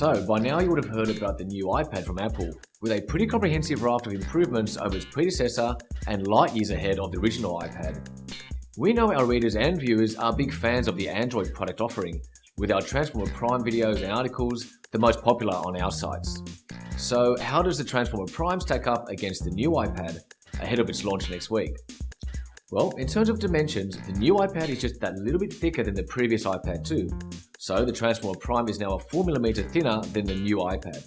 So, by now you would have heard about the new iPad from Apple, with a pretty comprehensive raft of improvements over its predecessor and light years ahead of the original iPad. We know our readers and viewers are big fans of the Android product offering, with our Transformer Prime videos and articles the most popular on our sites. So, how does the Transformer Prime stack up against the new iPad ahead of its launch next week? Well, in terms of dimensions, the new iPad is just that little bit thicker than the previous iPad 2. So the Transformer Prime is now a 4mm thinner than the new iPad.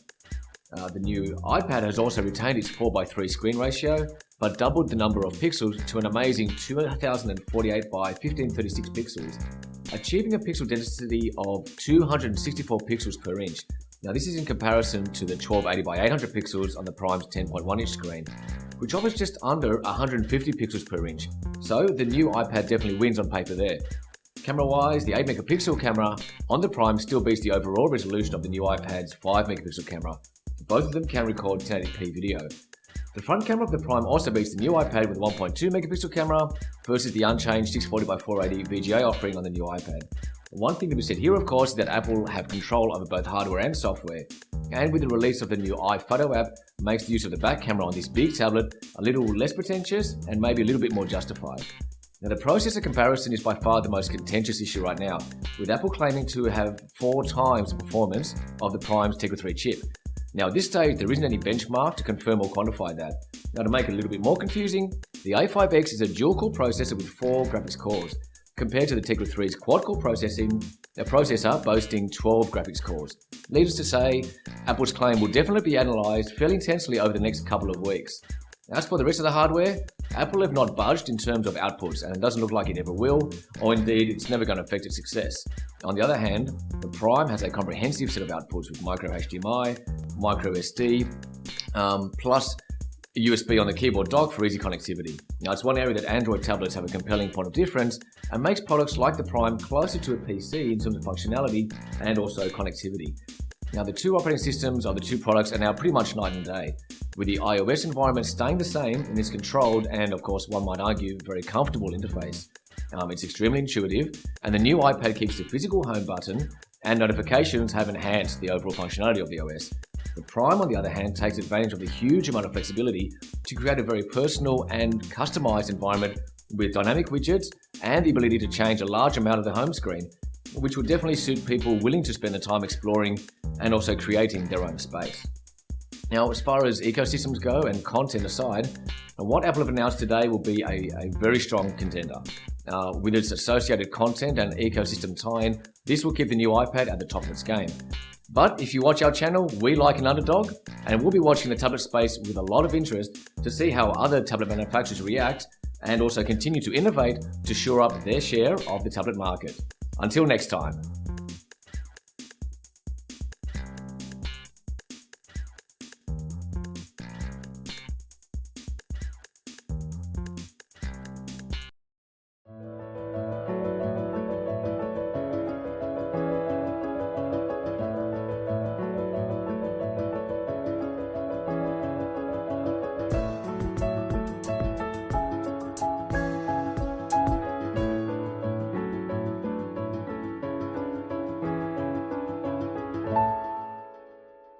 The new iPad has also retained its 4:3 screen ratio, but doubled the number of pixels to an amazing 2048 by 1536 pixels, achieving a pixel density of 264 pixels per inch. Now this is in comparison to the 1280 by 800 pixels on the Prime's 10.1-inch screen, which offers just under 150 pixels per inch. So the new iPad definitely wins on paper there. Camera-wise, the 8-megapixel camera on the Prime still beats the overall resolution of the new iPad's 5-megapixel camera. Both of them can record 1080p video. The front camera of the Prime also beats the new iPad with a 1.2-megapixel camera versus the unchanged 640 by 480 VGA offering on the new iPad. One thing to be said here, of course, is that Apple have control over both hardware and software, and with the release of the new iPhoto app, makes the use of the back camera on this big tablet a little less pretentious and maybe a little bit more justified. Now, the processor comparison is by far the most contentious issue right now, with Apple claiming to have 4 times the performance of the Prime's Tegra 3 chip. Now, at this stage, there isn't any benchmark to confirm or quantify that. Now, to make it a little bit more confusing, the A5X is a dual-core processor with 4 graphics cores, compared to the Tegra 3's quad-core processor boasting 12 graphics cores. Needless to say, Apple's claim will definitely be analysed fairly intensely over the next couple of weeks. As for the rest of the hardware, Apple have not budged in terms of outputs, and it doesn't look like it ever will, or indeed it's never going to affect its success. On the other hand, the Prime has a comprehensive set of outputs with micro HDMI, micro SD, plus USB on the keyboard dock for easy connectivity. Now, it's one area that Android tablets have a compelling point of difference and makes products like the Prime closer to a PC in terms of functionality and also connectivity. Now, the two operating systems of the two products are now pretty much night and day, with the iOS environment staying the same in its controlled and, of course, one might argue, very comfortable interface. It's extremely intuitive, and the new iPad keeps the physical home button, and notifications have enhanced the overall functionality of the OS. The Prime, on the other hand, takes advantage of the huge amount of flexibility to create a very personal and customized environment with dynamic widgets and the ability to change a large amount of the home screen, which will definitely suit people willing to spend the time exploring and also creating their own space. Now, as far as ecosystems go and content aside, what Apple have announced today will be a very strong contender. With its associated content and ecosystem tie-in, this will keep the new iPad at the top of its game. But if you watch our channel, we like an underdog, and we'll be watching the tablet space with a lot of interest to see how other tablet manufacturers react and also continue to innovate to shore up their share of the tablet market. Until next time.